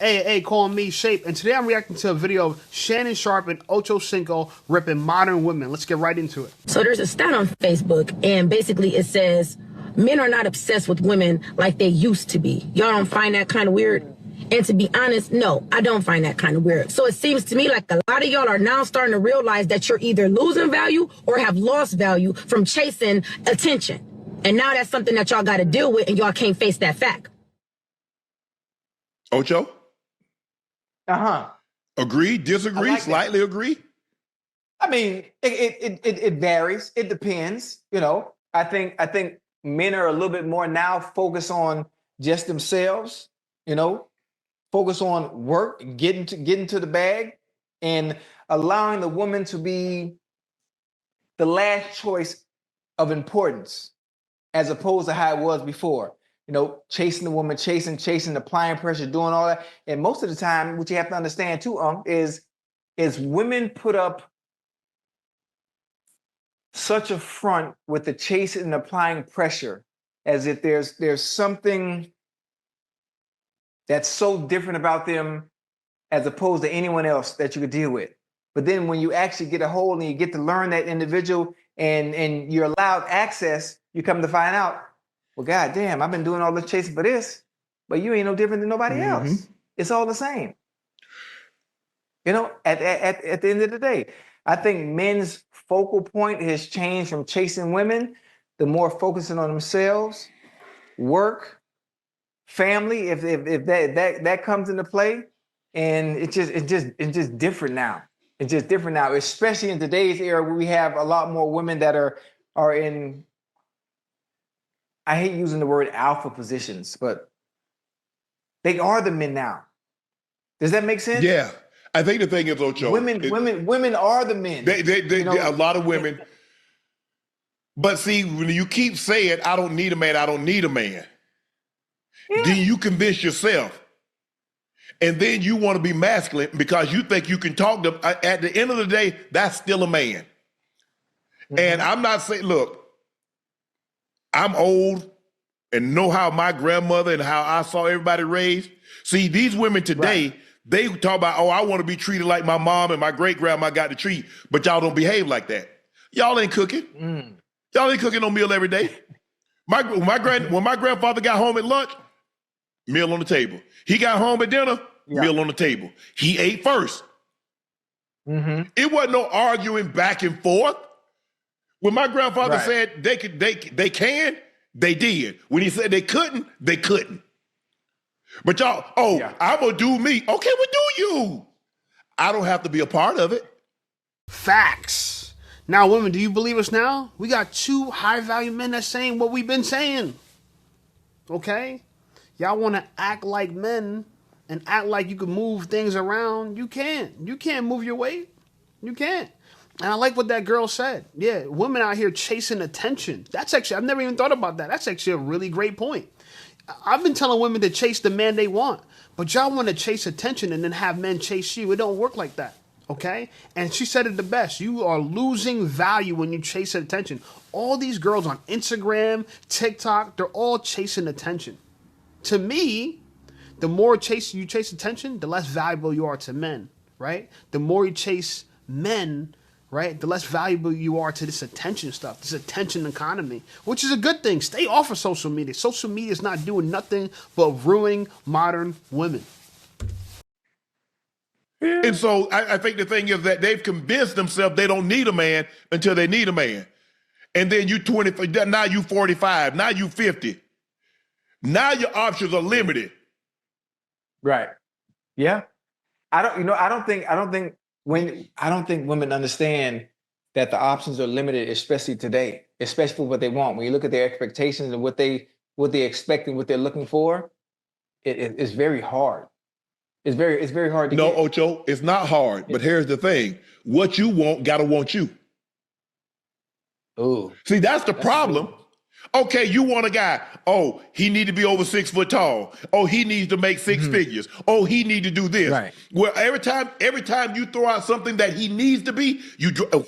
Hey, calling me Shape, and today I'm reacting to a video of Shannon Sharp and Ocho Cinco ripping modern women. Let's get right into it. So there's a stat on Facebook, and basically it says men are not obsessed with women like they used to be. Y'all don't find that kind of weird? And to be honest, no, I don't find that kind of weird. So it seems to me like a lot of y'all are now starting to realize that you're either losing value or have lost value from chasing attention. And now that's something that y'all got to deal with, and y'all can't face that fact. Ocho? Agree, disagree, like slightly agree? I mean, it varies. It depends. You know, I think men are a little bit more now focused on just themselves. You know, focus on work, getting to the bag, and allowing the woman to be the last choice of importance, as opposed to how it was before. You know, chasing the woman, chasing, applying pressure, doing all that. And most of the time, what you have to understand too, is women put up such a front with the chasing and applying pressure, as if there's something that's so different about them as opposed to anyone else that you could deal with. But then when you actually get a hold and you get to learn that individual and you're allowed access, you come to find out, well, God damn, I've been doing all this chasing for this, but you ain't no different than nobody else. It's all the same. You know, at the end of the day, I think men's focal point has changed from chasing women, the more focusing on themselves, work, family, if that comes into play, and it's just different now. It's just different now, especially in today's era where we have a lot more women that are in, I hate using the word alpha positions, but they are the men now. Does that make sense? Yeah. I think the thing is, Ocho, women are the men. They a lot of women. But see, when you keep saying, I don't need a man, I don't need a man, then you convince yourself. And then you want to be masculine because you think you can talk to, at the end of the day, that's still a man. And I'm not saying, look, I'm old and know how my grandmother and how I saw everybody raised. See, these women today, they talk about, oh, I want to be treated like my mom and my great-grandma got to treat, but y'all don't behave like that. Y'all ain't cooking. Y'all ain't cooking no meal every day. When my grandfather got home at lunch, meal on the table. He got home at dinner, meal on the table. He ate first. It wasn't no arguing back and forth. When my grandfather said they can, they did. When he said they couldn't, they couldn't. But y'all, I'm gonna do me. Okay, well, do you? I don't have to be a part of it. Facts. Now, women, do you believe us now? We got two high-value men that's saying what we've been saying. Okay? Y'all want to act like men and act like you can move things around. You can't. You can't move your weight. You can't. And I like what that girl said. Yeah, women out here chasing attention. That's actually, I've never even thought about that. That's actually a really great point. I've been telling women to chase the man they want, but y'all want to chase attention and then have men chase you. It don't work like that, okay? And she said it the best. You are losing value when you chase attention. All these girls on Instagram, TikTok, they're all chasing attention. To me, the more you chase attention, the less valuable you are to men, right? The more you chase men, right, the less valuable you are to this attention stuff, this attention economy, which is a good thing. Stay off of social media. Social media is not doing nothing but ruining modern women. And so I think the thing is that they've convinced themselves they don't need a man until they need a man. And then you 20, now you 45, now you 50. Now your options are limited. Right. Yeah. I don't think women understand that the options are limited, especially today, especially for what they want. When you look at their expectations and what they expect and what they're looking for, it's very hard. It's very hard to get. No, Ocho, it's not hard. But here's the thing. What you want gotta want you. Ooh. See, that's the problem. Okay, you want a guy. Oh, he need to be over 6 foot tall. Oh, he needs to make six figures. Oh, he need to do this. Right. Well, every time you throw out something that he needs to be, you a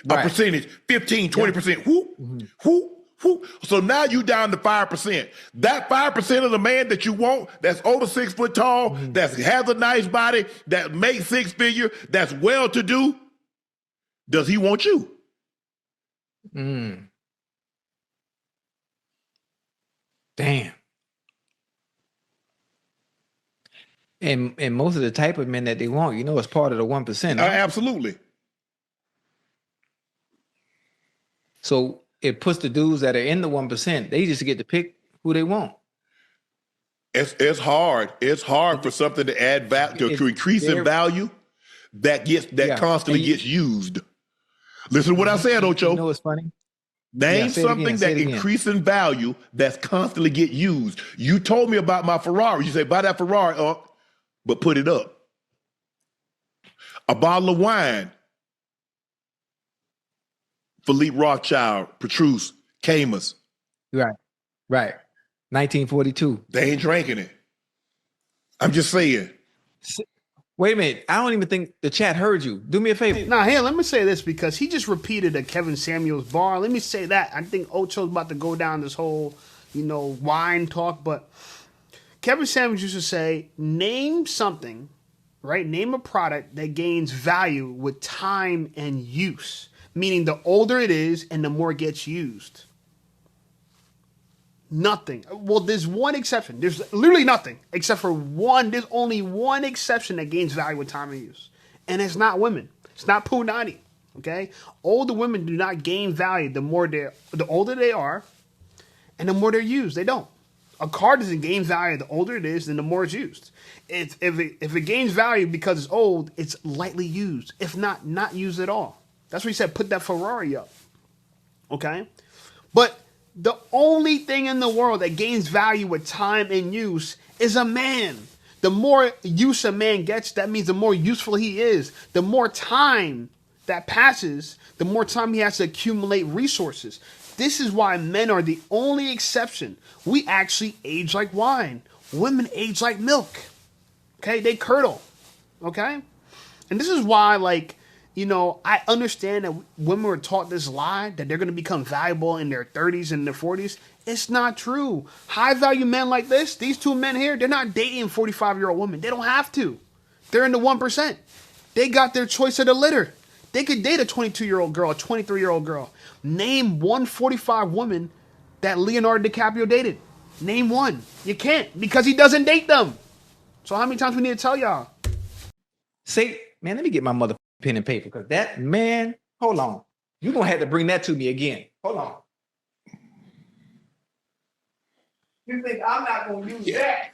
percentage, 15, 20%. Whew. So now you down to 5%. That 5% of the man that you want, that's over 6 foot tall, that has a nice body, that makes six figure, that's well to do, does he want you? Damn. And most of the type of men that they want, it's part of the 1%. Huh? Absolutely. So it puts the dudes that are in the 1%, they just get to pick who they want. It's hard. It's hard for something to add value, to increase in value that constantly gets used. Listen to what I said, Ocho. You know what's funny? Name something that increases in value that's constantly get used. You told me about my Ferrari. You say, buy that Ferrari, but put it up. A bottle of wine. Philippe Rothschild, Petrus, Camus. Right. 1942. They ain't drinking it. I'm just saying. Wait a minute. I don't even think the chat heard you. Do me a favor. Now, here, let me say this because he just repeated a Kevin Samuels bar. Let me say that. I think Ocho's about to go down this whole, wine talk. But Kevin Samuels used to say, name something, right? Name a product that gains value with time and use. Meaning the older it is and the more it gets used. Nothing. Well, there's one exception. There's literally nothing except for one. There's only one exception that gains value with time and use. And it's not women. It's not Punani. Okay? Older women do not gain value the older they are and the more they're used. They don't. A car doesn't gain value the older it is and the more it's used. If it gains value because it's old, it's lightly used. If not used at all. That's what he said, put that Ferrari up. Okay? But the only thing in the world that gains value with time and use is a man. The more use a man gets, that means the more useful he is. The more time that passes, the more time he has to accumulate resources. This is why men are the only exception. We actually age like wine. Women age like milk. Okay? They curdle. Okay? And this is why, I understand that women were taught this lie that they're going to become valuable in their 30s and their 40s. It's not true. High value men like this, these two men here, they're not dating 45-year-old women. They don't have to. They're in the 1%. They got their choice of the litter. They could date a 22-year-old girl, a 23-year-old girl. Name one 45 woman that Leonardo DiCaprio dated. Name one. You can't because he doesn't date them. So how many times we need to tell y'all? Say, man, let me get my mother pen and paper because that man, hold on. You're going to have to bring that to me again. Hold on. You think I'm not going to use that?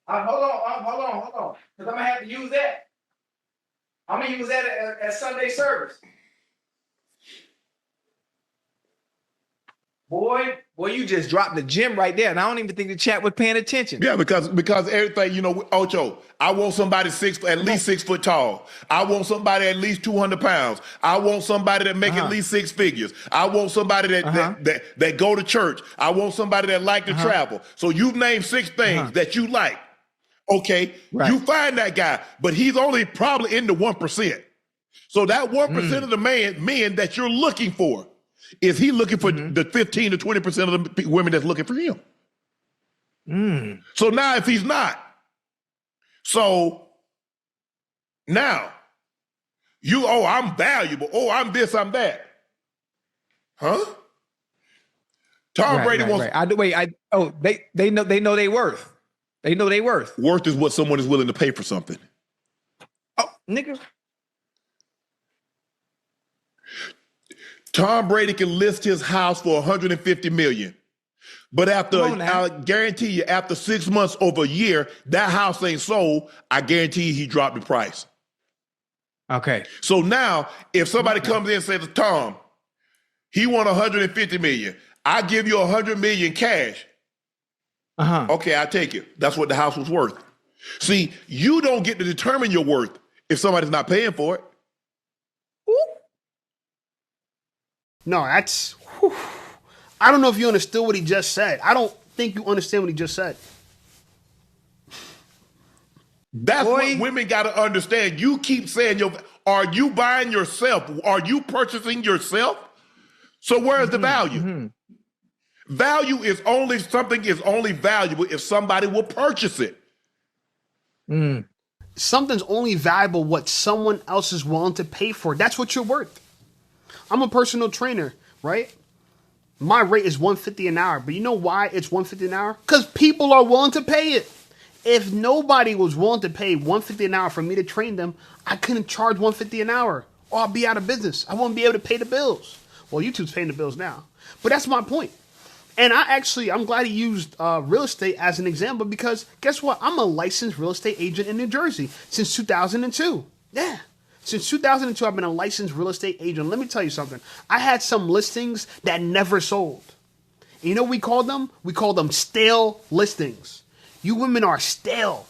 Hold on. Because I'm going to have to use that. I'm going to use that at Sunday service. Boy, you just dropped the gem right there, and I don't even think the chat was paying attention. Yeah, because everything, Ocho, I want somebody at least 6 foot tall. I want somebody at least 200 pounds. I want somebody that make at least six figures. I want somebody that go to church. I want somebody that like to travel. So you've named 6 things that you like. Okay, you find that guy, but he's only probably in the 1%. So that 1% of the men that you're looking for, is he looking for the 15 to 20% of the women that's looking for him? So now if he's not, so now I'm valuable. Oh, I'm this, I'm that. Huh? Tom Brady wants. They know they worth. They know they worth. Worth is what someone is willing to pay for something. Oh, nigga. Tom Brady can list his house for $150 million. But I guarantee you, after 6 months over a year, that house ain't sold. I guarantee you he dropped the price. Okay. So now, if somebody comes in and says, Tom, he want $150 million. I give you $100 million cash. Okay, I take it. That's what the house was worth. See, you don't get to determine your worth if somebody's not paying for it. No, that's... Whew. I don't know if you understood what he just said. I don't think you understand what he just said. That's what women got to understand. You keep saying Are you buying yourself? Are you purchasing yourself? So where's the value? Value is only valuable if somebody will purchase it. Something's only valuable what someone else is willing to pay for. That's what you're worth. I'm a personal trainer, right? My rate is $150 an hour, but you know why it's $150 an hour? Because people are willing to pay it. If nobody was willing to pay $150 an hour for me to train them, I couldn't charge $150 an hour, or I'll be out of business. I won't be able to pay the bills. Well, YouTube's paying the bills now, but that's my point. And I'm glad he used real estate as an example, because guess what? I'm a licensed real estate agent in New Jersey since 2002. Yeah. Since 2002, I've been a licensed real estate agent. Let me tell you something. I had some listings that never sold. And you know what we called them? We called them stale listings. You women are stale.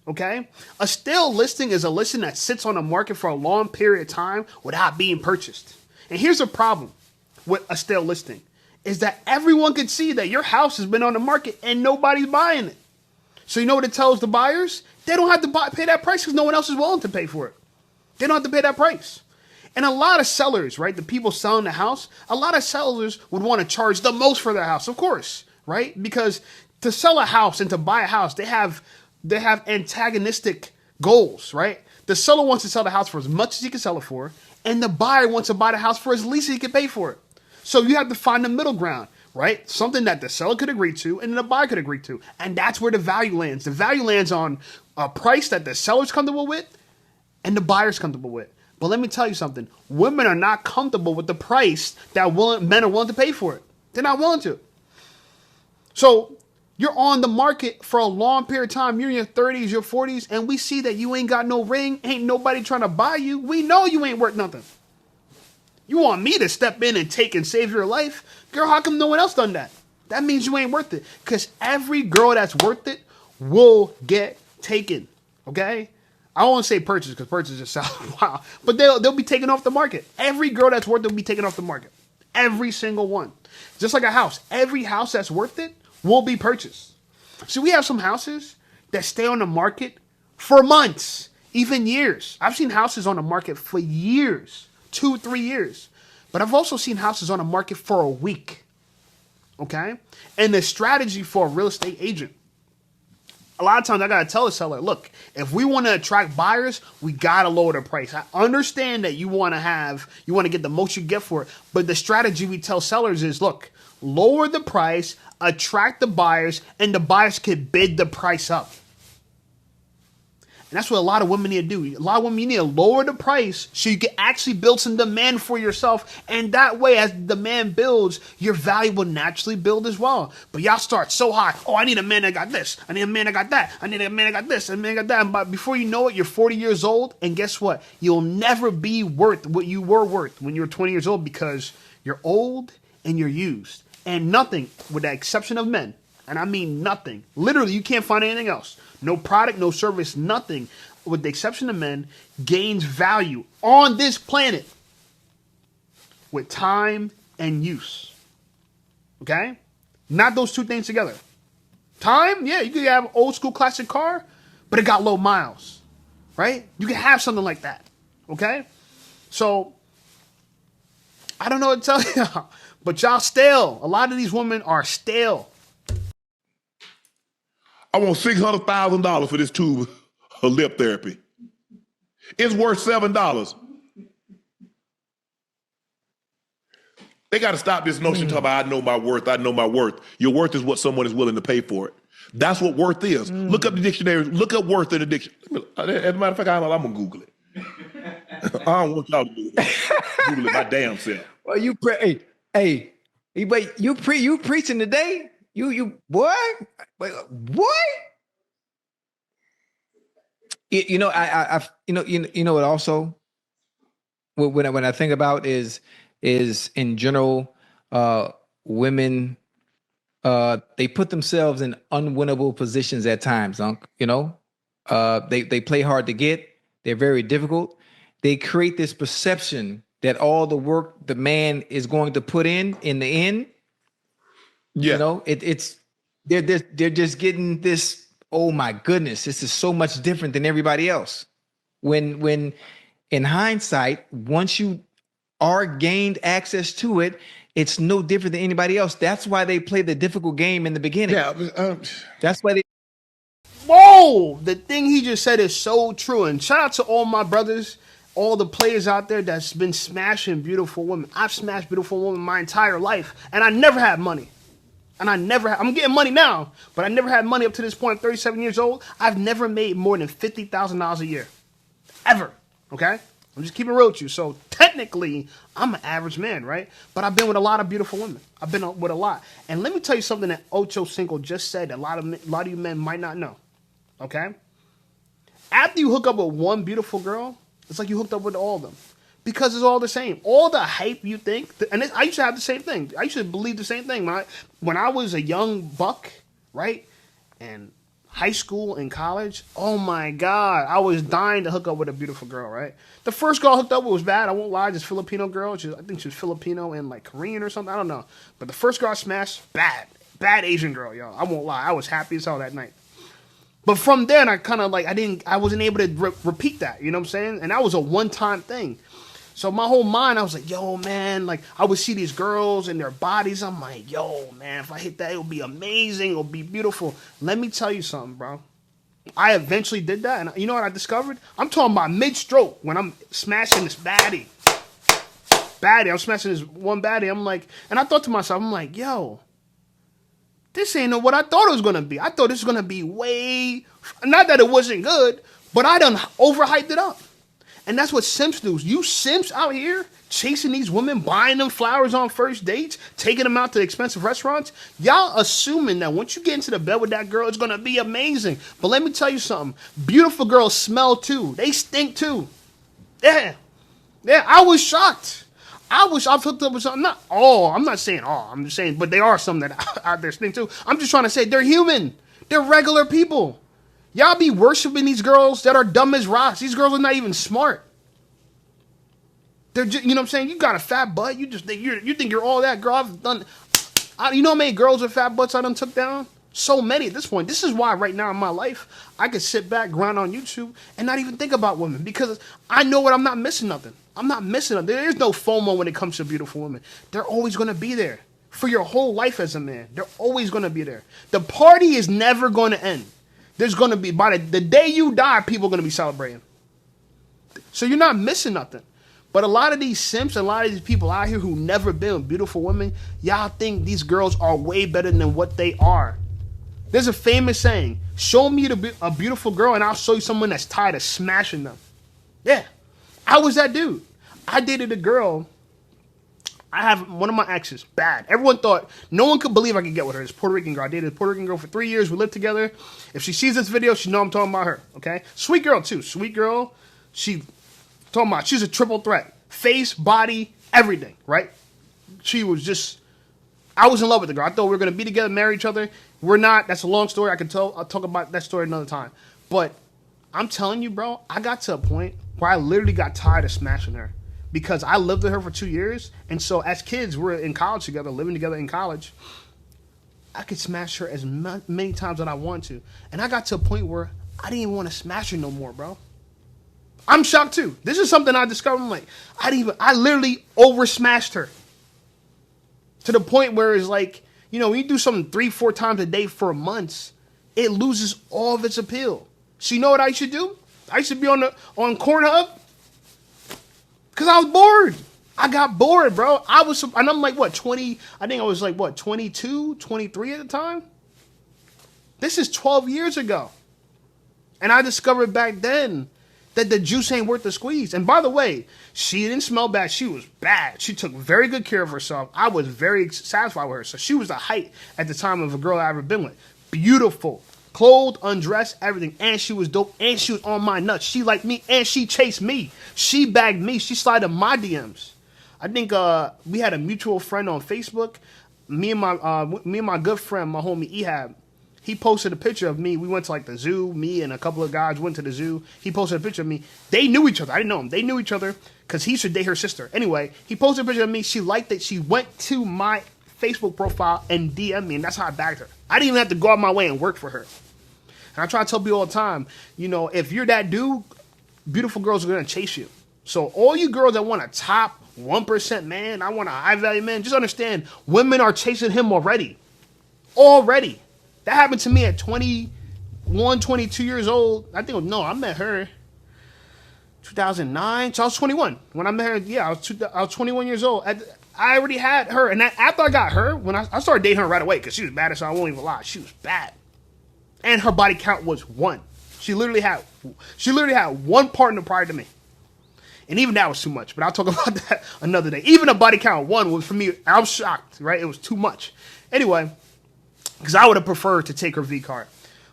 Okay? A stale listing is a listing that sits on the market for a long period of time without being purchased. And here's the problem with a stale listing, is that everyone can see that your house has been on the market and nobody's buying it. So you know what it tells the buyers? They don't have to pay that price because no one else is willing to pay for it. They don't have to pay that price. And a lot of sellers, right, the people selling the house, a lot of sellers would want to charge the most for their house, of course, right? Because to sell a house and to buy a house, they have antagonistic goals, right? The seller wants to sell the house for as much as he can sell it for, and the buyer wants to buy the house for as least as he can pay for it. So you have to find the middle ground, right? Something that the seller could agree to and the buyer could agree to. And that's where the value lands. The value lands on a price that the seller's comfortable with and the buyer's comfortable with. But let me tell you something. Women are not comfortable with the price that men are willing to pay for it. They're not willing to. So you're on the market for a long period of time. You're in your 30s, your 40s, and we see that you ain't got no ring. Ain't nobody trying to buy you. We know you ain't worth nothing. You want me to step in and take and save your life? Girl, how come no one else done that? That means you ain't worth it. Because every girl that's worth it will get taken. Okay? I won't say purchase, because purchase just sounds wow. But they'll be taken off the market. Every girl that's worth it will be taken off the market. Every single one. Just like a house. Every house that's worth it will be purchased. So we have some houses that stay on the market for months, even years. I've seen houses on the market for years. 2-3 years. But I've also seen houses on the market for a week. Okay? And the strategy for a real estate agent, a lot of times I got to tell the seller, look, if we want to attract buyers, we got to lower the price. I understand that you want to get the most you get for it. But the strategy we tell sellers is, look, lower the price, attract the buyers, and the buyers can bid the price up. And that's what a lot of women need to do. A lot of women, you need to lower the price so you can actually build some demand for yourself. And that way, as demand builds, your value will naturally build as well. But y'all start so high. Oh, I need a man that got this. I need a man that got that. I need a man that got this. A man that got that. But before you know it, you're 40 years old. And guess what? You'll never be worth what you were worth when you were 20 years old, because you're old and you're used. And nothing, with the exception of men, and I mean nothing. Literally, you can't find anything else. No product, no service, nothing, with the exception of men, gains value on this planet with time and use. Okay? Not those two things together. Time, yeah, you could have an old school classic car, but it got low miles. Right? You can have something like that. Okay? So, I don't know what to tell y'all, but y'all stale. A lot of these women are stale. I want $600,000 for this tube of lip therapy. It's worth $7. They got to stop this notion talking about, I know my worth, I know my worth. Your worth is what someone is willing to pay for it. That's what worth is. Look up the dictionary. Look up worth in the dictionary. As a matter of fact, I'm going to Google it. I don't want y'all to do it. Google it my damn self. Well, you preaching today? You boy, boy. You know what also, when I think about is in general, women, they put themselves in unwinnable positions at times. They play hard to get. They're very difficult. They create this perception that all the work the man is going to put in the end. Yeah. They're just getting this, oh my goodness, this is so much different than everybody else. When in hindsight, once you are gained access to it, it's no different than anybody else. That's why they play the difficult game in the beginning. Yeah, That's why they. Whoa! The thing he just said is so true. And shout out to all my brothers, all the players out there that's been smashing beautiful women. I've smashed beautiful women my entire life, and I never had money. And I'm getting money now, but I never had money up to this point. 37 years old. I've never made more than $50,000 a year, ever. Okay, I'm just keeping it real with you. So technically, I'm an average man, right? But I've been with a lot of beautiful women. I've been with a lot. And let me tell you something that Ocho Cinco just said. That a lot of you men might not know. Okay, after you hook up with one beautiful girl, it's like you hooked up with all of them. Because it's all the same. All the hype you think, and I used to have the same thing. I used to believe the same thing. When I was a young buck, right, and high school and college, oh my God, I was dying to hook up with a beautiful girl, right? The first girl I hooked up with was bad. I won't lie, this Filipino girl. I think she was Filipino and like Korean or something. I don't know. But the first girl I smashed, bad Asian girl, yo. I won't lie. I was happy as hell that night. But from then, I kind of like I wasn't able to repeat that. You know what I'm saying? And that was a one-time thing. So my whole mind, I was like, yo, man, like I would see these girls and their bodies. I'm like, yo, man, if I hit that, it would be amazing. It would be beautiful. Let me tell you something, bro. I eventually did that. And you know what I discovered? I'm talking about mid-stroke when I'm smashing this baddie. I'm smashing this one baddie. I'm like, and I thought to myself, I'm like, yo, this ain't what I thought it was going to be. I thought this was going to be way, not that it wasn't good, but I done overhyped it up. And that's what simps do. You simps out here chasing these women, buying them flowers on first dates, taking them out to expensive restaurants. Y'all assuming that once you get into the bed with that girl, it's going to be amazing. But let me tell you something. Beautiful girls smell too. They stink too. Yeah, I was shocked. I've hooked up with something. I'm not saying all. I'm just saying, but there are some that out there stink too. I'm just trying to say they're human. They're regular people. Y'all be worshiping these girls that are dumb as rocks. These girls are not even smart. They're just, you know what I'm saying? You got a fat butt. You just think you think you're all that, girl. I've done. You know how many girls with fat butts I done took down? So many at this point. This is why right now in my life I could sit back, grind on YouTube, and not even think about women because I know what I'm not missing nothing. I'm not missing nothing. There is no FOMO when it comes to beautiful women. They're always gonna be there for your whole life as a man. They're always gonna be there. The party is never gonna end. There's going to be, by the day you die, people are going to be celebrating. So you're not missing nothing. But a lot of these simps, a lot of these people out here who never been with beautiful women, y'all think these girls are way better than what they are. There's a famous saying, show me a beautiful girl and I'll show you someone that's tired of smashing them. Yeah, I was that dude. I dated a girl. I have one of my exes, bad. Everyone thought, no one could believe I could get with her. This Puerto Rican girl. I dated a Puerto Rican girl for 3 years. We lived together. If she sees this video, she know I'm talking about her, okay? Sweet girl, too. Sweet girl. She's a triple threat. Face, body, everything, right? She was just, I was in love with the girl. I thought we were going to be together, marry each other. We're not. That's a long story. I'll talk about that story another time. But I'm telling you, bro, I got to a point where I literally got tired of smashing her. Because I lived with her for 2 years. And so as kids, we're in college together, living together in college. I could smash her as many times as I want to. And I got to a point where I didn't even want to smash her no more, bro. I'm shocked too. This is something I discovered. I'm like, I literally over smashed her. To the point where it's like, you know, when you do something 3-4 times a day for months, it loses all of its appeal. So you know what I should do? I should be on Pornhub. Because I was bored. I got bored, bro. And I'm like, what, 20? I think I was like, what, 22, 23 at the time? This is 12 years ago. And I discovered back then that the juice ain't worth the squeeze. And by the way, she didn't smell bad. She was bad. She took very good care of herself. I was very satisfied with her. So she was the height at the time of a girl I ever been with. Beautiful. Clothed, undressed, everything. And she was dope. And she was on my nuts. She liked me. And she chased me. She bagged me. She slid in my DMs. I think we had a mutual friend on Facebook. Me and my good friend, my homie Ehab, he posted a picture of me. We went to like the zoo. Me and a couple of guys went to the zoo. He posted a picture of me. They knew each other. I didn't know them. They knew each other because he should date her sister. Anyway, he posted a picture of me. She liked it. She went to my Facebook profile and DM me, and that's how I bagged her. I didn't even have to go out my way and work for her. And I try to tell people all the time, you know, if you're that dude, beautiful girls are going to chase you. So all you girls that want a top 1% man, I want a high value man, just understand women are chasing him already. Already. That happened to me at 21, 22 years old. I met her 2009. So I was 21. When I met her, yeah, I was 21 years old. I already had her. And after I got her, when I started dating her right away because she was bad, so I won't even lie. She was bad. And her body count was 1. She literally had 1 partner prior to me. And even that was too much. But I'll talk about that another day. Even a body count of 1 was, for me, I was shocked, right? It was too much. Anyway, because I would have preferred to take her V card.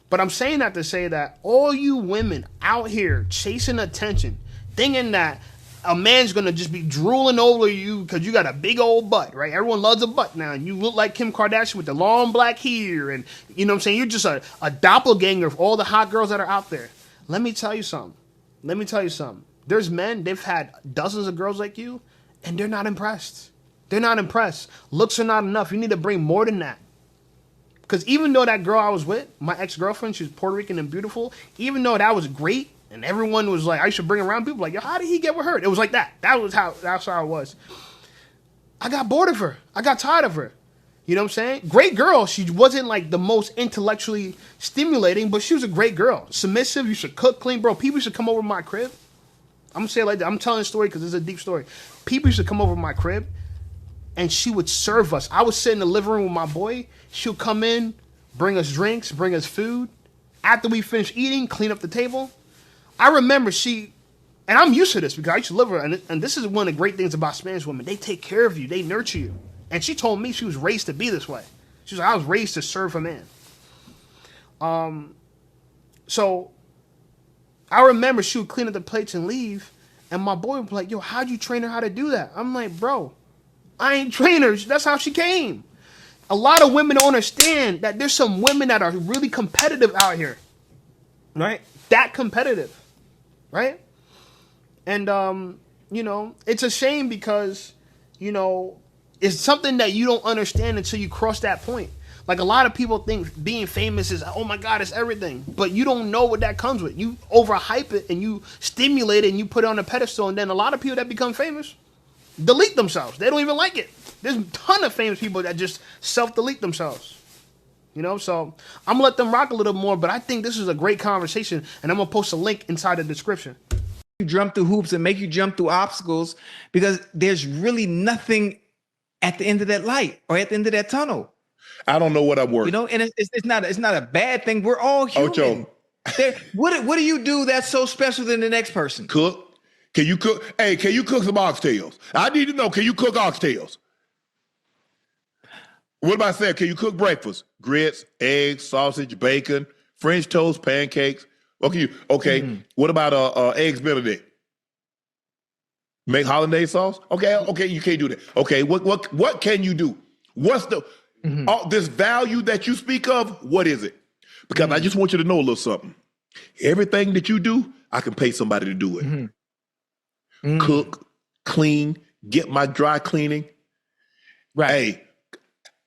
But I'm saying that to say that all you women out here chasing attention, thinking that a man's going to just be drooling over you because you got a big old butt, right? Everyone loves a butt now. And you look like Kim Kardashian with the long black hair. And you know what I'm saying? You're just a doppelganger of all the hot girls that are out there. Let me tell you something. There's men, they've had dozens of girls like you, and they're not impressed. Looks are not enough. You need to bring more than that. Because even though that girl I was with, my ex-girlfriend, she was Puerto Rican and beautiful, even though that was great, and everyone was like, I should bring around people like, yo, how did he get with her? It was like that. That's how it was. I got bored of her. I got tired of her. You know what I'm saying? Great girl. She wasn't like the most intellectually stimulating, but she was a great girl. Submissive. You should cook, clean, bro. People should come over to my crib. I'm going to say it like that. I'm telling a story because it's a deep story. People used to come over to my crib, and she would serve us. I would sit in the living room with my boy. She'll come in, bring us drinks, bring us food. After we finish eating, clean up the table. I remember and I'm used to this because I used to live with her, and this is one of the great things about Spanish women. They take care of you. They nurture you. And she told me she was raised to be this way. She was like, I was raised to serve a man. So I remember she would clean up the plates and leave, and my boy would be like, yo, how'd you train her how to do that? I'm like, bro, I ain't trained her. That's how she came. A lot of women don't understand that there's some women that are really competitive out here, right? That competitive, right? And, it's a shame because, it's something that you don't understand until you cross that point. Like a lot of people think being famous is, oh my God, it's everything. But you don't know what that comes with. You overhype it and you stimulate it and you put it on a pedestal. And then a lot of people that become famous delete themselves. They don't even like it. There's a ton of famous people that just self-delete themselves. So I'm going to let them rock a little more. But I think this is a great conversation. And I'm going to post a link inside the description. You jump through hoops and make you jump through obstacles because there's really nothing at the end of that light or at the end of that tunnel. I don't know what I'm worth. And it's not a bad thing. We're all human. Ocho. What do you do that's so special than the next person? Cook. Can you cook? Hey, can you cook some oxtails? I need to know, can you cook oxtails? What about saying, can you cook breakfast? Grits, eggs, sausage, bacon, French toast, pancakes. Okay. What about eggs Benedict? Make hollandaise sauce? Okay, you can't do that. Okay, what can you do? What's the this value that you speak of? What is it? Because I just want you to know a little something. Everything that you do, I can pay somebody to do it. Cook, clean, get my dry cleaning. Right. Hey,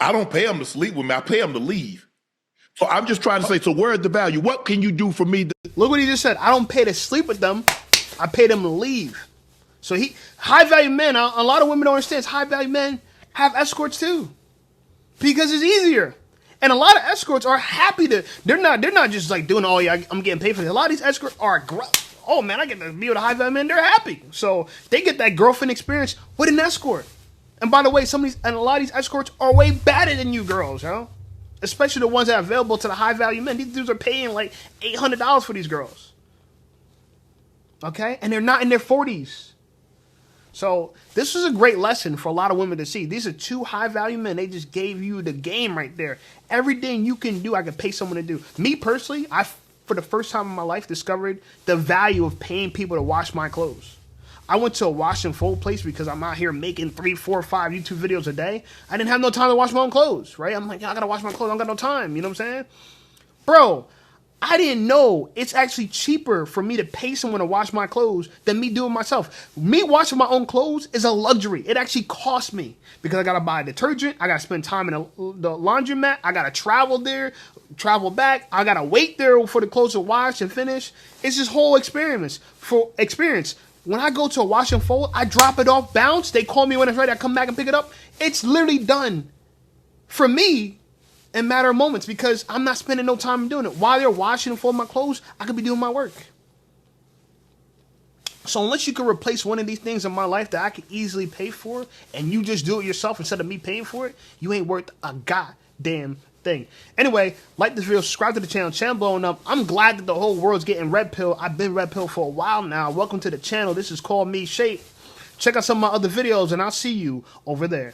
I don't pay them to sleep with me. I pay them to leave. So I'm just trying to say, so where's the value? What can you do for me? Look what he just said. I don't pay to sleep with them. I pay them to leave. So high value men, a lot of women don't understand, high value men have escorts too. Because it's easier. And a lot of escorts are happy they're not just like doing, oh yeah, I'm getting paid for this. A lot of these escorts are, oh man, I get to be with a high value man, they're happy. So they get that girlfriend experience with an escort. And by the way, a lot of these escorts are way better than you girls, especially the ones that are available to the high value men. These dudes are paying like $800 for these girls. Okay? And they're not in their 40s. So this is a great lesson for a lot of women to see. These are 2 high value men. They just gave you the game right there. Everything you can do, I can pay someone to do. Me personally, I, for the first time in my life, discovered the value of paying people to wash my clothes. I went to a wash and fold place because I'm out here making 3, 4, 5 YouTube videos a day. I didn't have no time to wash my own clothes, right? I'm like, I gotta wash my clothes. I don't got no time. You know what I'm saying? Bro, I didn't know it's actually cheaper for me to pay someone to wash my clothes than me doing it myself. Me washing my own clothes is a luxury. It actually costs me because I got to buy detergent. I got to spend time in the laundromat. I got to travel there, travel back. I got to wait there for the clothes to wash and finish. It's this whole experience. When I go to a wash and fold, I drop it off, bounce. They call me when it's ready. I come back and pick it up. It's literally done for me in a matter of moments because I'm not spending no time doing it. While they're washing and folding my clothes, I could be doing my work. So unless you can replace one of these things in my life that I could easily pay for and you just do it yourself instead of me paying for it, you ain't worth a goddamn thing. Anyway, like this video, subscribe to the channel. Channel blowing up. I'm glad that the whole world's getting red pill. I've been red pill for a while now. Welcome to the channel. This is called Me Shape. Check out some of my other videos and I'll see you over there.